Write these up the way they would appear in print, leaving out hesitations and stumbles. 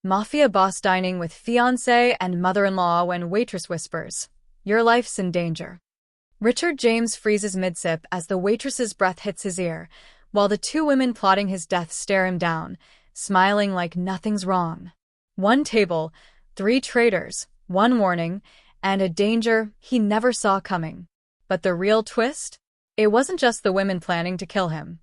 Mafia boss dining with fiancé and mother-in-law when waitress whispers, "Your life's in danger." Richard James freezes mid-sip as the waitress's breath hits his ear, while the two women plotting his death stare him down, smiling like nothing's wrong. One table, three traitors, one warning, and a danger he never saw coming. But the real twist? It wasn't just the women planning to kill him.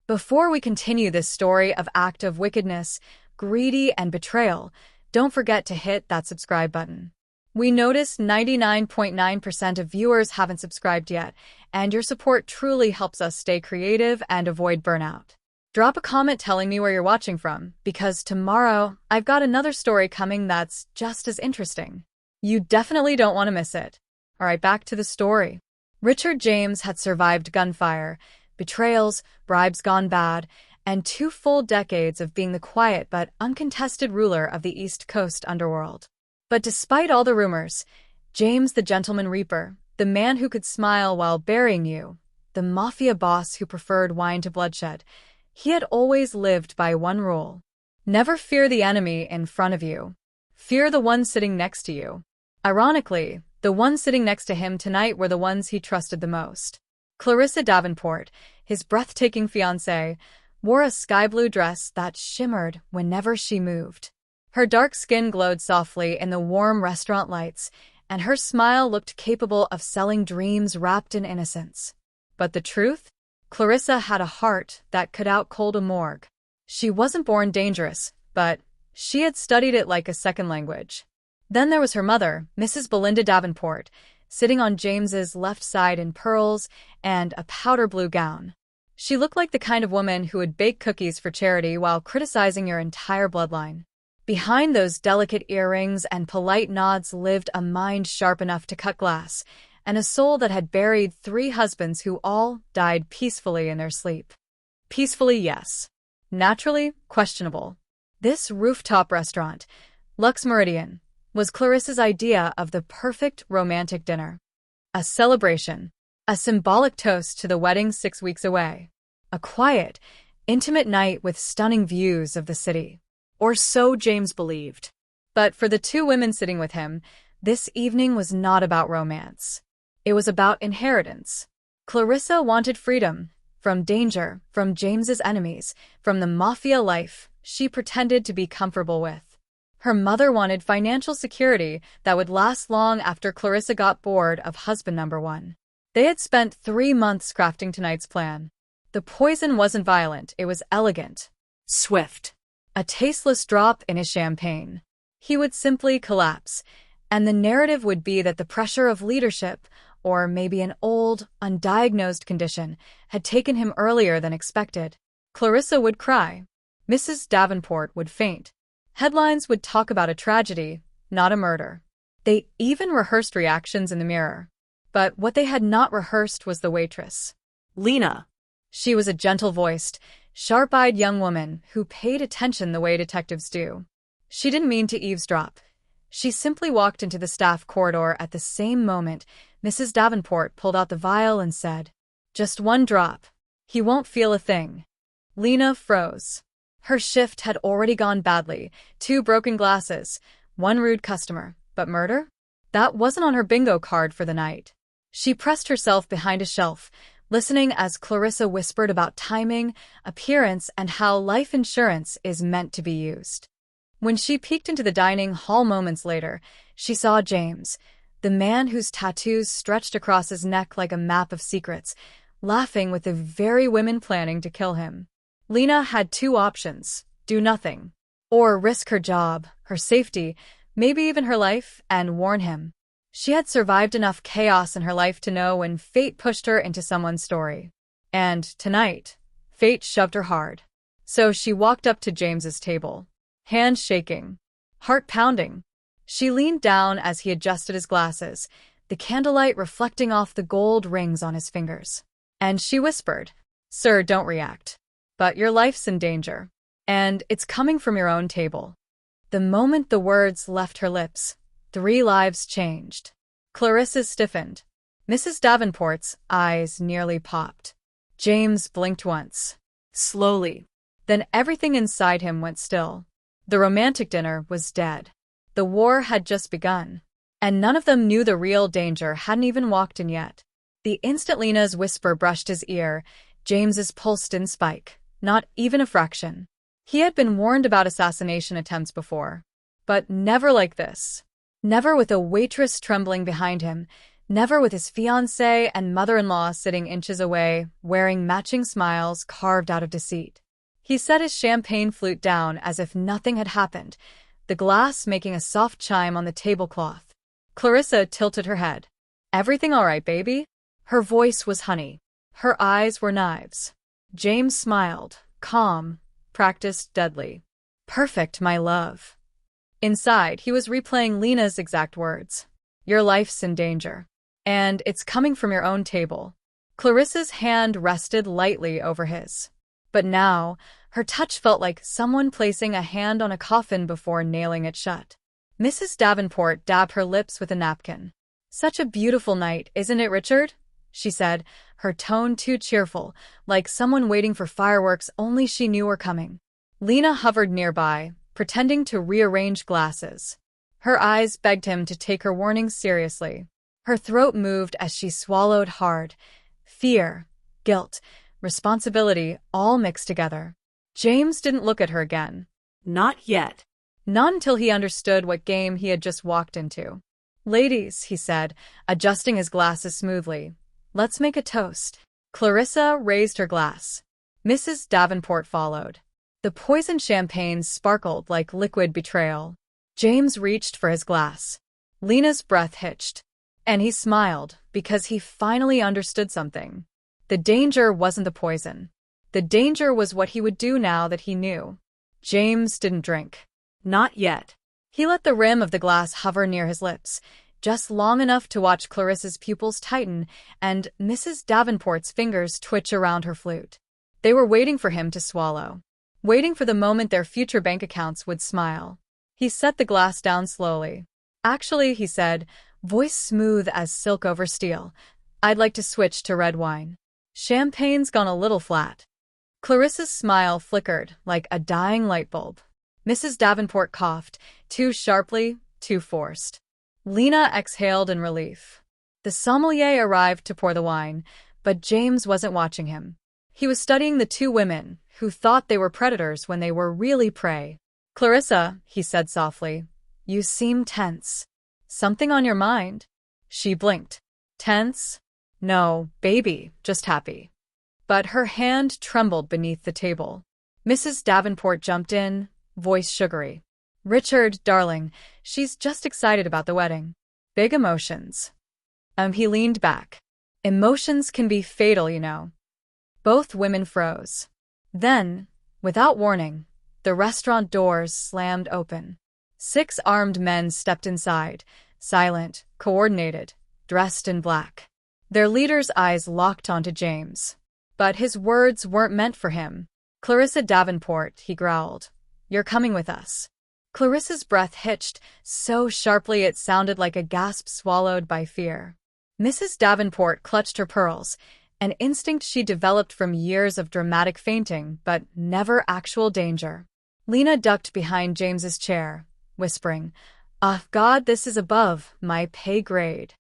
Before we continue this story of act of wickedness, greedy, and betrayal, don't forget to hit that subscribe button. We noticed 99.9% of viewers haven't subscribed yet, and your support truly helps us stay creative and avoid burnout. Drop a comment telling me where you're watching from, because tomorrow I've got another story coming that's just as interesting. You definitely don't want to miss it. Alright, back to the story. Richard James had survived gunfire, betrayals, bribes gone bad, and 2 full decades of being the quiet but uncontested ruler of the East Coast underworld. But despite all the rumors, James the Gentleman Reaper, the man who could smile while burying you, the mafia boss who preferred wine to bloodshed, he had always lived by one rule. Never fear the enemy in front of you. Fear the one sitting next to you. Ironically, the ones sitting next to him tonight were the ones he trusted the most. Clarissa Davenport, his breathtaking fiancée, wore a sky-blue dress that shimmered whenever she moved. Her dark skin glowed softly in the warm restaurant lights, and her smile looked capable of selling dreams wrapped in innocence. But the truth? Clarissa had a heart that could out-cold a morgue. She wasn't born dangerous, but she had studied it like a second language. Then there was her mother, Mrs. Belinda Davenport, sitting on James's left side in pearls and a powder blue gown. She looked like the kind of woman who would bake cookies for charity while criticizing your entire bloodline. Behind those delicate earrings and polite nods lived a mind sharp enough to cut glass, and a soul that had buried 3 husbands who all died peacefully in their sleep. Peacefully, yes. Naturally, questionable. This rooftop restaurant, Lux Meridian, was Clarissa's idea of the perfect romantic dinner. A celebration, a symbolic toast to the wedding 6 weeks away. A quiet, intimate night with stunning views of the city. Or so James believed. But for the 2 women sitting with him, this evening was not about romance. It was about inheritance. Clarissa wanted freedom, from danger, from James's enemies, from the mafia life she pretended to be comfortable with. Her mother wanted financial security that would last long after Clarissa got bored of husband number 1. They had spent 3 months crafting tonight's plan. The poison wasn't violent, it was elegant. Swift. A tasteless drop in his champagne. He would simply collapse, and the narrative would be that the pressure of leadership, or maybe an old, undiagnosed condition, had taken him earlier than expected. Clarissa would cry. Mrs. Davenport would faint. Headlines would talk about a tragedy, not a murder. They even rehearsed reactions in the mirror. But what they had not rehearsed was the waitress. Lena. She was a gentle-voiced, sharp-eyed young woman who paid attention the way detectives do. She didn't mean to eavesdrop. She simply walked into the staff corridor at the same moment Mrs. Davenport pulled out the vial and said, "Just 1 drop. He won't feel a thing." Lena froze. Her shift had already gone badly. 2 broken glasses, 1 rude customer. But murder? That wasn't on her bingo card for the night. She pressed herself behind a shelf, listening as Clarissa whispered about timing, appearance, and how life insurance is meant to be used. When she peeked into the dining hall moments later, she saw James, the man whose tattoos stretched across his neck like a map of secrets, laughing with the very women planning to kill him. Lena had 2 options: do nothing, or risk her job, her safety, maybe even her life, and warn him. She had survived enough chaos in her life to know when fate pushed her into someone's story. And tonight, fate shoved her hard. So she walked up to James's table, hands shaking, heart pounding. She leaned down as he adjusted his glasses, the candlelight reflecting off the gold rings on his fingers. And she whispered, "Sir, don't react. But your life's in danger. And it's coming from your own table." The moment the words left her lips, 3 lives changed. Clarissa stiffened. Mrs. Davenport's eyes nearly popped. James blinked once. Slowly. Then everything inside him went still. The romantic dinner was dead. The war had just begun. And none of them knew the real danger hadn't even walked in yet. The instant Lena's whisper brushed his ear, James's pulse didn't spike, not even a fraction. He had been warned about assassination attempts before. But never like this. Never with a waitress trembling behind him, never with his fiancée and mother-in-law sitting inches away, wearing matching smiles carved out of deceit. He set his champagne flute down as if nothing had happened, the glass making a soft chime on the tablecloth. Clarissa tilted her head. "Everything all right, baby?" Her voice was honey. Her eyes were knives. James smiled, calm, practiced deadly. "Perfect, my love." Inside, he was replaying Lena's exact words. "Your life's in danger. And it's coming from your own table." Clarissa's hand rested lightly over his. But now, her touch felt like someone placing a hand on a coffin before nailing it shut. Mrs. Davenport dabbed her lips with a napkin. "Such a beautiful night, isn't it, Richard?" she said, her tone too cheerful, like someone waiting for fireworks only she knew were coming. Lena hovered nearby, pretending to rearrange glasses. Her eyes begged him to take her warnings seriously. Her throat moved as she swallowed hard. Fear, guilt, responsibility, all mixed together. James didn't look at her again. Not yet. Not until he understood what game he had just walked into. "Ladies," he said, adjusting his glasses smoothly, "let's make a toast." Clarissa raised her glass. Mrs. Davenport followed. The poisoned champagne sparkled like liquid betrayal. James reached for his glass. Lena's breath hitched. And he smiled, because he finally understood something. The danger wasn't the poison. The danger was what he would do now that he knew. James didn't drink. Not yet. He let the rim of the glass hover near his lips, just long enough to watch Clarissa's pupils tighten and Mrs. Davenport's fingers twitch around her flute. They were waiting for him to swallow. Waiting for the moment their future bank accounts would smile. He set the glass down slowly. "Actually," he said, voice smooth as silk over steel, "I'd like to switch to red wine. Champagne's gone a little flat." Clarissa's smile flickered like a dying light bulb. Mrs. Davenport coughed, too sharply, too forced. Lena exhaled in relief. The sommelier arrived to pour the wine, but James wasn't watching him. He was studying the two women, who thought they were predators when they were really prey. "Clarissa," he said softly, "you seem tense. Something on your mind?" She blinked. "Tense? No, baby, just happy." But her hand trembled beneath the table. Mrs. Davenport jumped in, voice sugary. "Richard, darling, she's just excited about the wedding. Big emotions." He leaned back. "Emotions can be fatal, you know." Both women froze. Then, without warning, the restaurant doors slammed open. 6 armed men stepped inside, silent, coordinated, dressed in black. Their leader's eyes locked onto James. But his words weren't meant for him. "Clarissa Davenport," he growled, "you're coming with us." Clarissa's breath hitched, so sharply it sounded like a gasp swallowed by fear. Mrs. Davenport clutched her pearls, an instinct she developed from years of dramatic fainting, but never actual danger. Lena ducked behind James's chair, whispering, God, this is above my pay grade."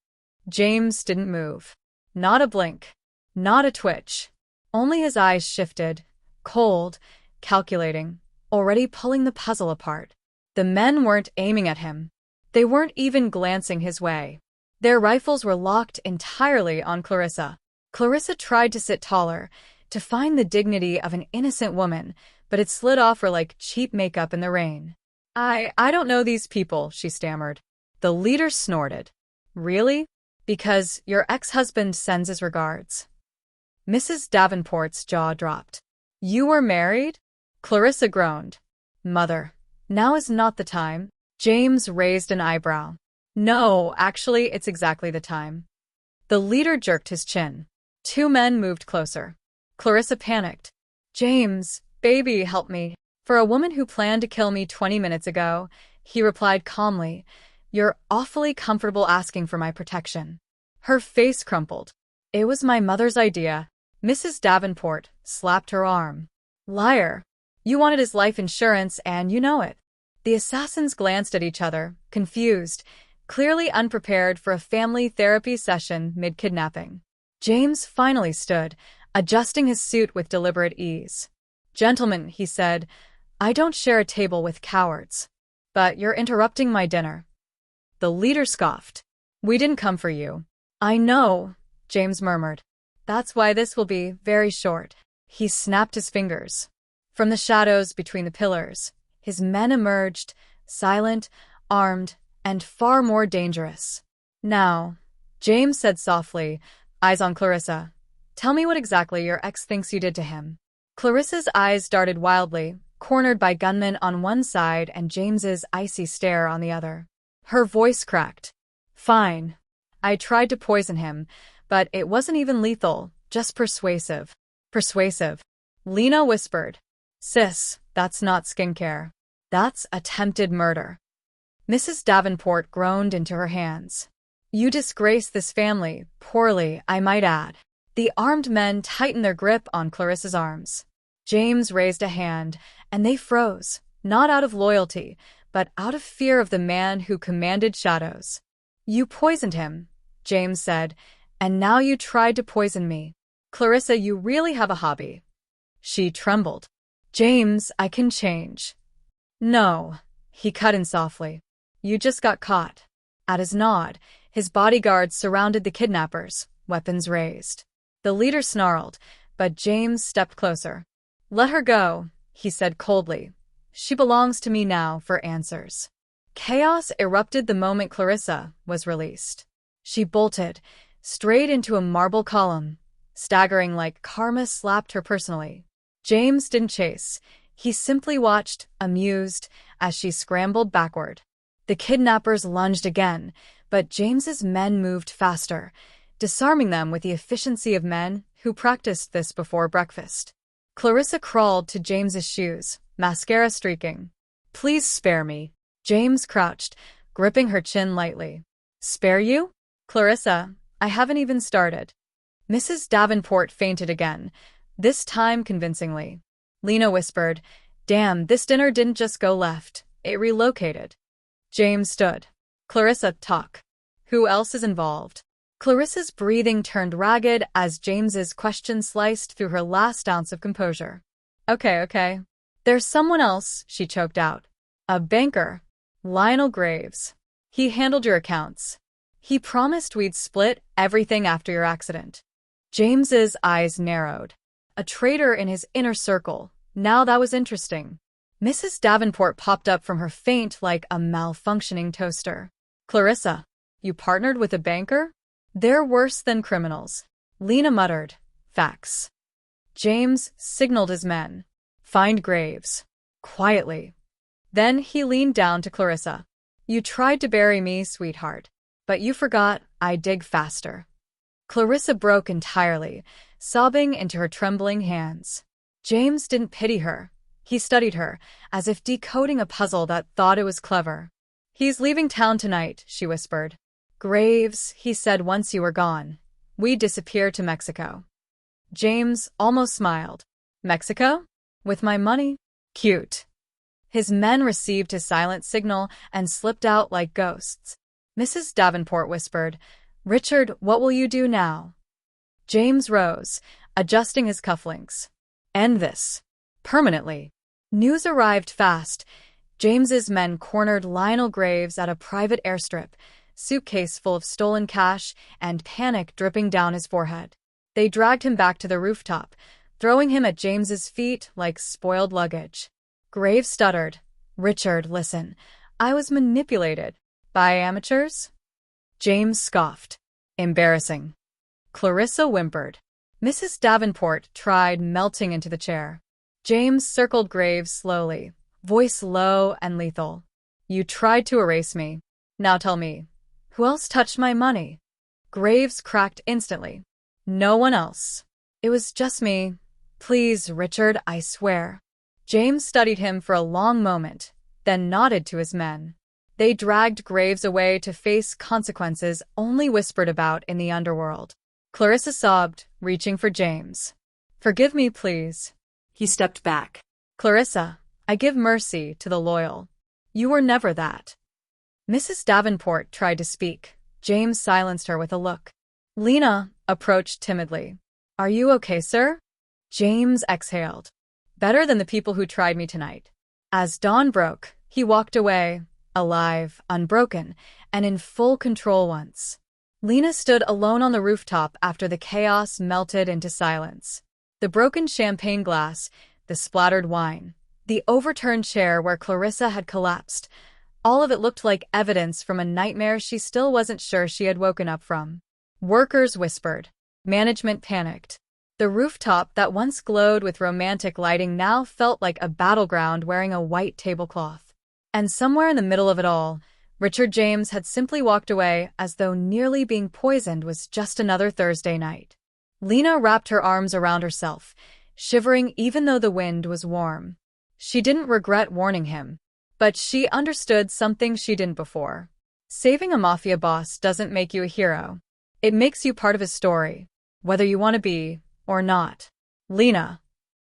James didn't move. Not a blink. Not a twitch. Only his eyes shifted, cold, calculating, already pulling the puzzle apart. The men weren't aiming at him. They weren't even glancing his way. Their rifles were locked entirely on Clarissa. Clarissa tried to sit taller, to find the dignity of an innocent woman, but it slid off her like cheap makeup in the rain. I don't know these people," she stammered. The leader snorted. "Really? Because your ex-husband sends his regards." Mrs. Davenport's jaw dropped. "You were married?" Clarissa groaned. "Mother, now is not the time." James raised an eyebrow. "No, actually, it's exactly the time." The leader jerked his chin. 2 men moved closer. Clarissa panicked. "James, baby, help me." "For a woman who planned to kill me 20 minutes ago," he replied calmly, "you're awfully comfortable asking for my protection." Her face crumpled. "It was my mother's idea." Mrs. Davenport slapped her arm. "Liar. You wanted his life insurance and you know it." The assassins glanced at each other, confused, clearly unprepared for a family therapy session mid-kidnapping. James finally stood, adjusting his suit with deliberate ease. "Gentlemen," he said, "I don't share a table with cowards. But you're interrupting my dinner." The leader scoffed. "We didn't come for you." "I know," James murmured. "That's why this will be very short." He snapped his fingers. From the shadows between the pillars, his men emerged, silent, armed, and far more dangerous. "Now," James said softly, eyes on Clarissa, "tell me what exactly your ex thinks you did to him." Clarissa's eyes darted wildly, cornered by gunmen on one side and James's icy stare on the other. Her voice cracked. "Fine. I tried to poison him, but it wasn't even lethal, just persuasive." "Persuasive?" Lena whispered. "Sis, that's not skincare. That's attempted murder." Mrs. Davenport groaned into her hands. "You disgrace this family, poorly, I might add." The armed men tightened their grip on Clarissa's arms. James raised a hand, and they froze, not out of loyalty, but out of fear of the man who commanded shadows. "You poisoned him," James said, "and now you tried to poison me. Clarissa, you really have a hobby." She trembled. "James, I can change." "No," he cut in softly. "You just got caught." At his nod, his bodyguards surrounded the kidnappers, weapons raised. The leader snarled, but James stepped closer. "Let her go," he said coldly. "She belongs to me now for answers." Chaos erupted the moment Clarissa was released. She bolted, straight into a marble column, staggering like karma slapped her personally. James didn't chase. He simply watched, amused, as she scrambled backward. The kidnappers lunged again, but James's men moved faster, disarming them with the efficiency of men who practiced this before breakfast. Clarissa crawled to James's shoes, mascara streaking. "Please spare me." James crouched, gripping her chin lightly. "Spare you?" "Clarissa, I haven't even started." Mrs. Davenport fainted again, this time convincingly. Lena whispered, "Damn, this dinner didn't just go left. It relocated." James stood. "Clarissa, talk. Who else is involved?" Clarissa's breathing turned ragged as James's question sliced through her last ounce of composure. Okay. "There's someone else," she choked out. "A banker. Lionel Graves. He handled your accounts. He promised we'd split everything after your accident." James's eyes narrowed. A traitor in his inner circle. Now that was interesting. Mrs. Davenport popped up from her faint like a malfunctioning toaster. "Clarissa, you partnered with a banker? They're worse than criminals." Lena muttered, "Facts." James signaled his men. "Find Graves." Quietly. Then he leaned down to Clarissa. "You tried to bury me, sweetheart. But you forgot I dig faster." Clarissa broke entirely, sobbing into her trembling hands. James didn't pity her. He studied her, as if decoding a puzzle that thought it was clever. "He's leaving town tonight," she whispered. "Graves," he said once you were gone. "We disappear to Mexico." James almost smiled. "Mexico? With my money? Cute." His men received his silent signal and slipped out like ghosts. Mrs. Davenport whispered, "Richard, what will you do now?" James rose, adjusting his cufflinks. "End this. Permanently." News arrived fast. James's men cornered Lionel Graves at a private airstrip, suitcase full of stolen cash and panic dripping down his forehead. They dragged him back to the rooftop, throwing him at James's feet like spoiled luggage. Graves stuttered, "Richard, listen. I was manipulated. By amateurs?" James scoffed. "Embarrassing." Clarissa whimpered. Mrs. Davenport tried melting into the chair. James circled Graves slowly, voice low and lethal. "You tried to erase me. Now tell me, who else touched my money?" Graves cracked instantly. "No one else. It was just me. Please, Richard, I swear." James studied him for a long moment, then nodded to his men. They dragged Graves away to face consequences only whispered about in the underworld. Clarissa sobbed, reaching for James. "Forgive me, please." He stepped back. "Clarissa, I give mercy to the loyal. You were never that. Mrs. Davenport tried to speak. James silenced her with a look. Lena approached timidly. Are you okay, sir? James exhaled. Better than the people who tried me tonight. As dawn broke, he walked away, alive, unbroken, and in full control once. Lena stood alone on the rooftop after the chaos melted into silence. The broken champagne glass, the splattered wine, the overturned chair where Clarissa had collapsed, all of it looked like evidence from a nightmare she still wasn't sure she had woken up from. Workers whispered. Management panicked. The rooftop that once glowed with romantic lighting now felt like a battleground wearing a white tablecloth. And somewhere in the middle of it all, Richard James had simply walked away as though nearly being poisoned was just another Thursday night. Lena wrapped her arms around herself, shivering even though the wind was warm. She didn't regret warning him, but she understood something she didn't before. Saving a mafia boss doesn't make you a hero. It makes you part of his story, whether you want to be or not. Lena.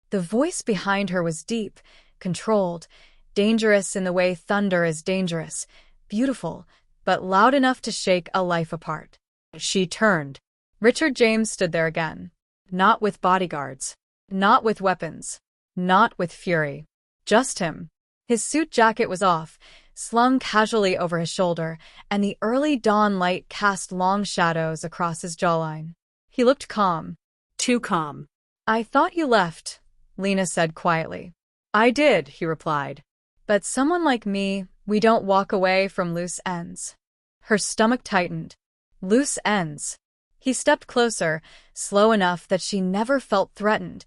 The voice behind her was deep, controlled, dangerous in the way thunder is dangerous, beautiful, but loud enough to shake a life apart. She turned. Richard James stood there again. Not with bodyguards. Not with weapons. Not with fury. Just him. His suit jacket was off, slung casually over his shoulder, and the early dawn light cast long shadows across his jawline. He looked calm. Too calm. I thought you left, Lena said quietly. I did, he replied. But someone like me, we don't walk away from loose ends. Her stomach tightened. Loose ends. He stepped closer, slow enough that she never felt threatened,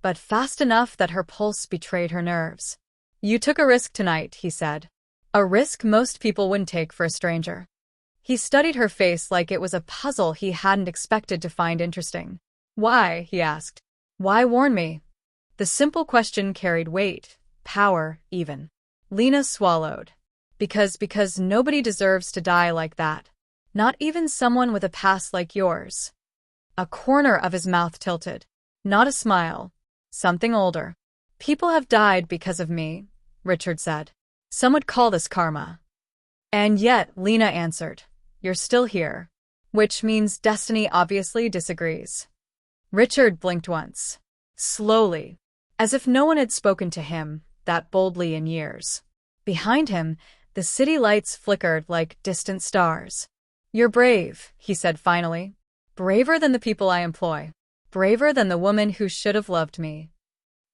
but fast enough that her pulse betrayed her nerves. You took a risk tonight, he said. A risk most people wouldn't take for a stranger. He studied her face like it was a puzzle he hadn't expected to find interesting. Why? He asked. Why warn me? The simple question carried weight, power, even. Lena swallowed. Because nobody deserves to die like that. Not even someone with a past like yours. A corner of his mouth tilted. Not a smile. Something older. People have died because of me, Richard said. Some would call this karma. And yet, Lena answered, you're still here. Which means destiny obviously disagrees. Richard blinked once. Slowly. As if no one had spoken to him that boldly in years. Behind him, the city lights flickered like distant stars. You're brave, he said finally. Braver than the people I employ. Braver than the woman who should have loved me.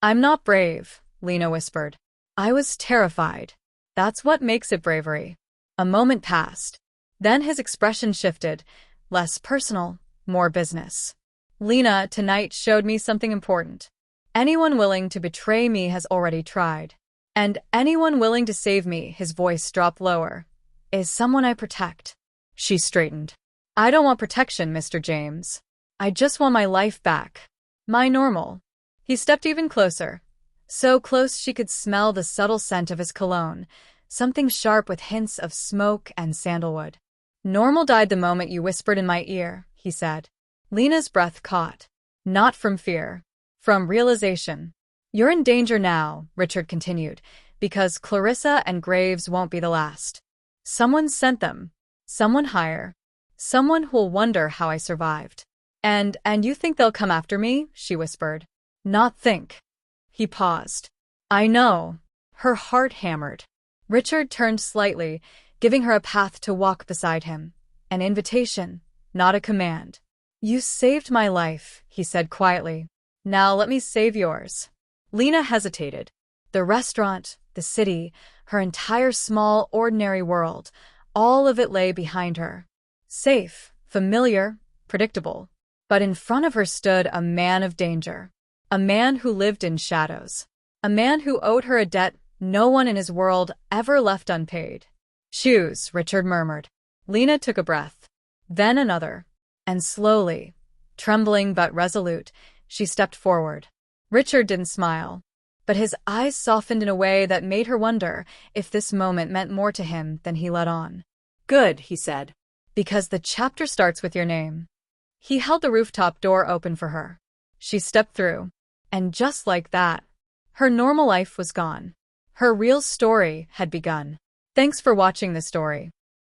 I'm not brave, Lena whispered. I was terrified. That's what makes it bravery. A moment passed. Then his expression shifted, less personal, more business. Lena tonight showed me something important. Anyone willing to betray me has already tried. And anyone willing to save me, his voice dropped lower, is someone I protect. She straightened. I don't want protection, Mr. James. I just want my life back. My normal. He stepped even closer. So close she could smell the subtle scent of his cologne, something sharp with hints of smoke and sandalwood. Normal died the moment you whispered in my ear, he said. Lena's breath caught. Not from fear. From realization. You're in danger now, Richard continued, because Clarissa and Graves won't be the last. Someone sent them. Someone higher. Someone who'll wonder how I survived. And you think they'll come after me? She whispered. Not think. He paused. I know. Her heart hammered. Richard turned slightly, giving her a path to walk beside him. An invitation, not a command. You saved my life, he said quietly. Now let me save yours. Lena hesitated. The restaurant, the city, her entire small, ordinary world, all of it lay behind her. Safe, familiar, predictable. But in front of her stood a man of danger. A man who lived in shadows. A man who owed her a debt no one in his world ever left unpaid. Choose, Richard murmured. Lena took a breath. Then another. And slowly, trembling but resolute, she stepped forward. Richard didn't smile, but his eyes softened in a way that made her wonder if this moment meant more to him than he let on. Good, he said. Because the chapter starts with your name. He held the rooftop door open for her. She stepped through. And just like that, her normal life was gone. Her real story had begun. Thanks for watching the story.